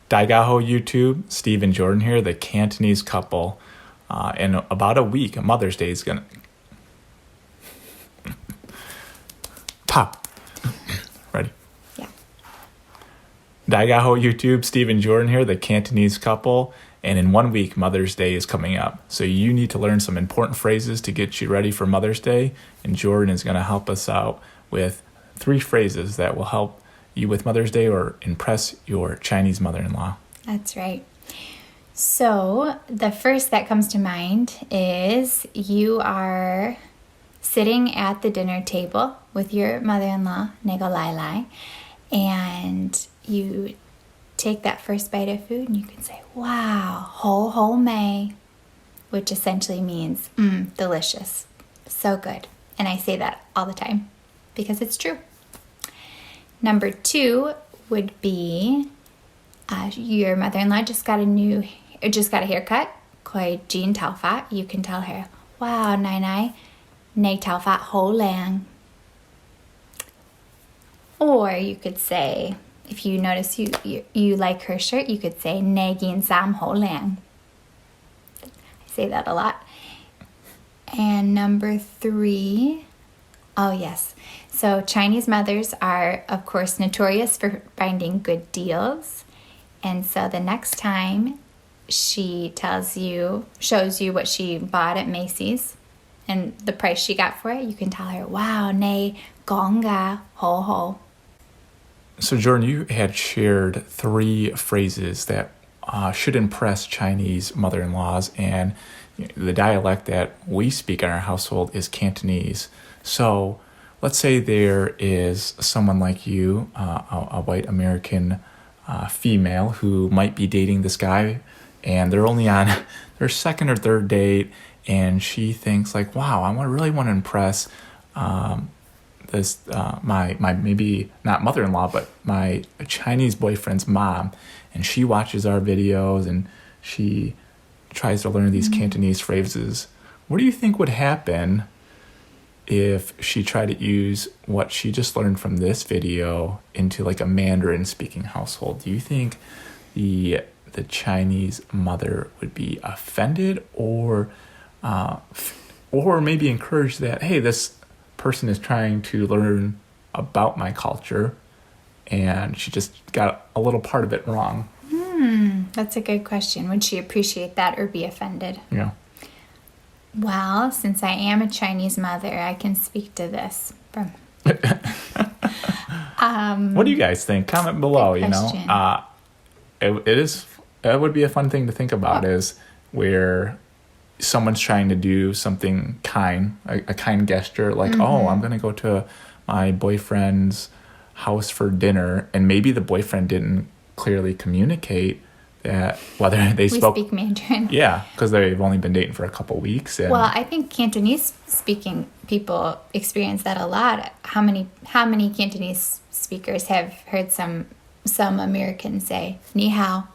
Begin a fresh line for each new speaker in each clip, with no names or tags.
Daigaho YouTube, Steve and Jordan here, the Cantonese couple. In about a week, Mother's Day is going to... Pop. Ready?
Yeah.
Daigaho YouTube, Steve and Jordan here, the Cantonese couple. And in 1 week, Mother's Day is coming up. So you need to learn some important phrases to get you ready for Mother's Day. And Jordan is going to help us out with 3 phrases that will help you with Mother's Day or impress your Chinese mother-in-law.
That's right. So the first that comes to mind is you are sitting at the dinner table with your mother-in-law, Nego Lai Lai, and you take that first bite of food and you can say, wow, ho ho mei, which essentially means delicious, so good. And I say that all the time because it's true. Number 2 would be your mother-in-law just got a haircut. Koi jean tao fat. You can tell her, wow, nai nai, nei tao fat ho lang. Or you could say, if you notice you like her shirt, you could say nei gin sam ho lang. I say that a lot. And number 3, oh yes. So Chinese mothers are, of course, notorious for finding good deals. And so the next time she shows you what she bought at Macy's and the price she got for it, you can tell her, wow, nei gonga ho ho.
So Jordan, you had shared 3 phrases that should impress Chinese mother-in-laws, and the dialect that we speak in our household is Cantonese. So let's say there is someone like you, a white American female who might be dating this guy, and they're only on their second or third date, and she thinks like, wow, I really want to impress this my maybe not mother-in-law, but my Chinese boyfriend's mom, and she watches our videos and she tries to learn these Cantonese phrases. What do you think would happen if she tried to use what she just learned from this video into like a Mandarin speaking household? Do you think the Chinese mother would be offended or maybe encourage that, hey, this person is trying to learn about my culture and she just got a little part of it wrong?
That's a good question. Would she appreciate that or be offended?
Yeah.
Well, since I am a Chinese mother, I can speak to this.
What do you guys think? Comment below. You know, it would be a fun thing to think about, is where someone's trying to do something kind, a kind gesture, like, oh, I'm gonna go to my boyfriend's house for dinner, and maybe the boyfriend didn't clearly communicate that whether they speak
Mandarin.
Yeah, because they've only been dating for a couple weeks. And
well, I think Cantonese speaking people experience that a lot. How many Cantonese speakers have heard some Americans say ni hao?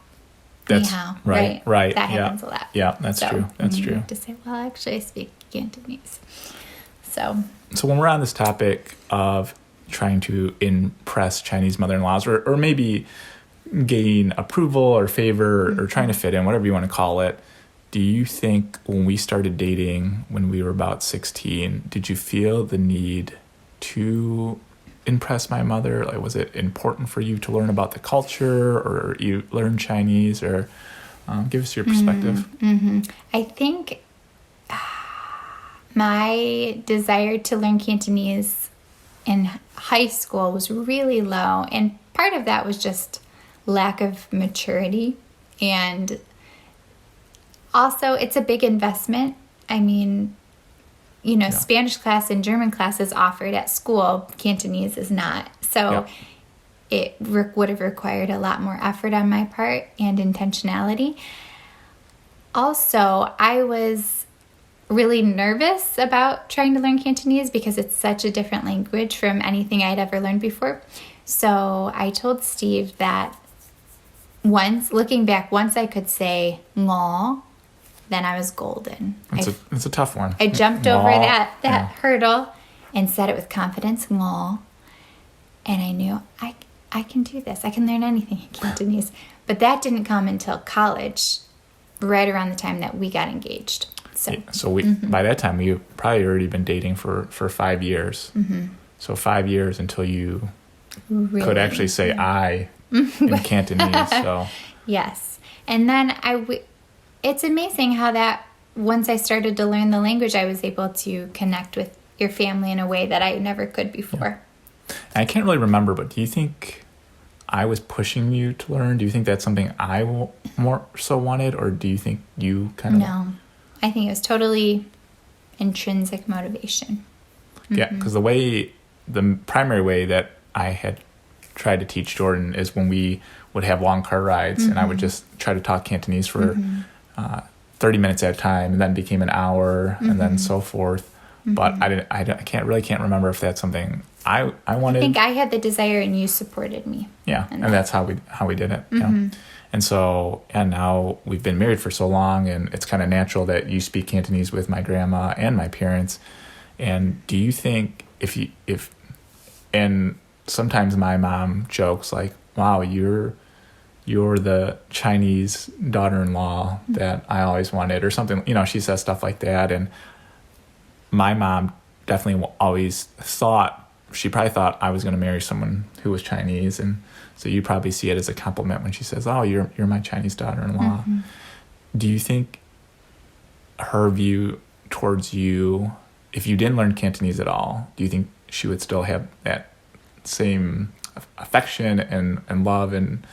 That's
ni hao,
right.
That happens a lot.
Yeah, that's true. That's true.
Have to say, well, actually, I speak Cantonese. So
when we're on this topic of trying to impress Chinese mother-in-laws, or maybe gain approval or favor or trying to fit in, whatever you want to call it, do you think when we started dating when we were about 16, did you feel the need to impress my mother? Like, was it important for you to learn about the culture, or you learn Chinese, or give us your perspective?
I think my desire to learn Cantonese in high school was really low, and part of that was just lack of maturity, and also it's a big investment. I mean, Spanish class and German class is offered at school. Cantonese is not. So it would have required a lot more effort on my part and intentionality. Also, I was really nervous about trying to learn Cantonese because it's such a different language from anything I'd ever learned before. So I told Steve that looking back, once I could say ngo, then I was golden.
It's a tough one.
I jumped over that hurdle and said it with confidence, ngo. And I knew I can do this. I can learn anything in Cantonese. But that didn't come until college, right around the time that we got engaged.
So we by that time, we probably already been dating for 5 years. So 5 years until you could actually say I in Cantonese. So
yes. And then it's amazing how that once I started to learn the language, I was able to connect with your family in a way that I never could before.
I can't really remember, but do you think I was pushing you to learn? Do you think that's something I more so wanted, or do you think you kind of...
No, I think it was totally intrinsic motivation.
Yeah, because the primary way that I had tried to teach Jordan is when we would have long car rides, and I would just try to talk Cantonese for 30 minutes at a time, and then became an hour, and then so forth. But I can't remember if that's something I wanted.
I think I had the desire, and you supported me.
Yeah, and that's how we did it. Yeah. And now we've been married for so long, and it's kind of natural that you speak Cantonese with my grandma and my parents. And do you think and sometimes my mom jokes like, "Wow, you're the Chinese daughter-in-law that I always wanted," or something. She says stuff like that. And my mom definitely always she probably thought I was going to marry someone who was Chinese. And so you probably see it as a compliment when she says, "Oh, you're my Chinese daughter-in-law." Do you think her view towards you, if you didn't learn Cantonese at all, do you think she would still have that same affection and love and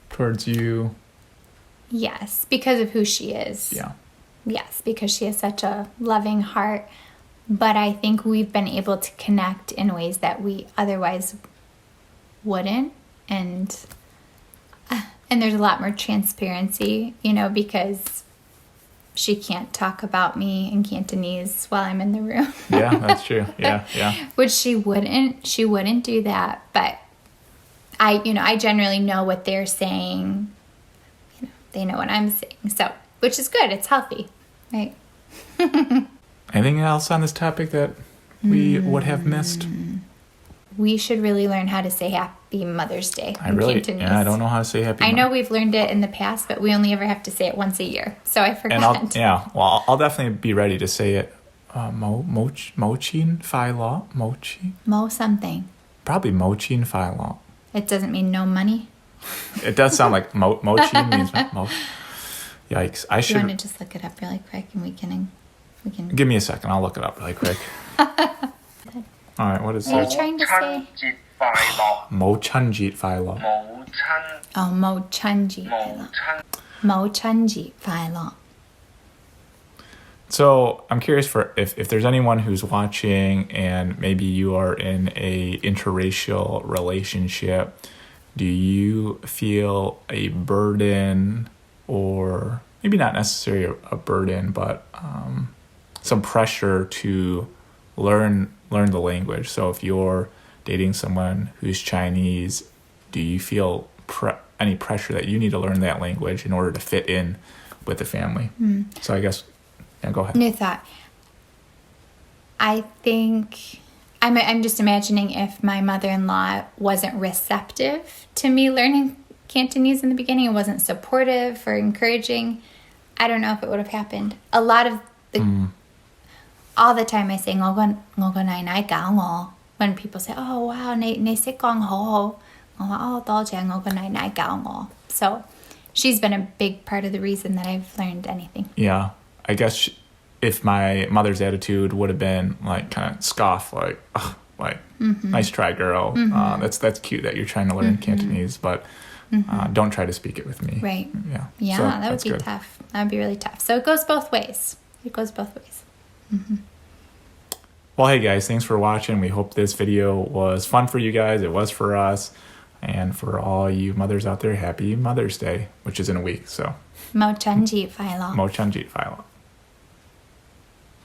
towards you?
Yes, because of who she is.
Yeah.
Yes, because she has such a loving heart. But I think we've been able to connect in ways that we otherwise wouldn't. And there's a lot more transparency, because she can't talk about me in Cantonese while I'm in the room.
Yeah, that's true. Yeah.
Which she wouldn't do that. But I generally know what they're saying. They know what I'm saying. So, which is good. It's healthy, right?
Anything else on this topic that we would have missed?
We should really learn how to say Happy Mother's Day in Cantonese.
Yeah, I don't know how to say Happy.
I know we've learned it in the past, but we only ever have to say it once a year. So I forgot.
I'll definitely be ready to say it. Mochin Phai Law.
Mo something.
Probably Mochin Phai Law.
It doesn't mean no money.
It does sound like Mochin means mo. Yikes! I should.
You want to just look it up really quick, and we can.
Give me a second. I'll look it up really quick. All right, what is
Are
it?
you trying to say?
Mo Chanjit Phai Law.
Oh, Mo Chanji Phai Law. Mo Chanji Phai Law.
So I'm curious if there's anyone who's watching and maybe you are in a interracial relationship, do you feel a burden, or maybe not necessarily a burden, but some pressure to learn the language? So if you're dating someone who's Chinese, do you feel any pressure that you need to learn that language in order to fit in with the family? So I guess, go ahead.
New thought. I think I'm just imagining if my mother-in-law wasn't receptive to me learning Cantonese in the beginning and wasn't supportive or encouraging, I don't know if it would have happened. A lot of all the time I say ngo go nai nai ga ngo, when people say, "Oh wow, nei sit gong ho," oh do jang ngo go nai nai ga ngo. So she's been a big part of the reason that I've learned anything.
Yeah, I guess if my mother's attitude would have been like kind of scoff, like nice try, girl. That's cute that you're trying to learn Cantonese, but don't try to speak it with me.
Right.
Yeah.
So that would be good. Tough. That would be really tough. So it goes both ways.
Well, hey guys, thanks for watching. We hope this video was fun for you guys. It was for us. And for all you mothers out there, happy Mother's Day, which is in a week. So
Mo Chanji Phai Law.
Mo Chanjit Phai Law.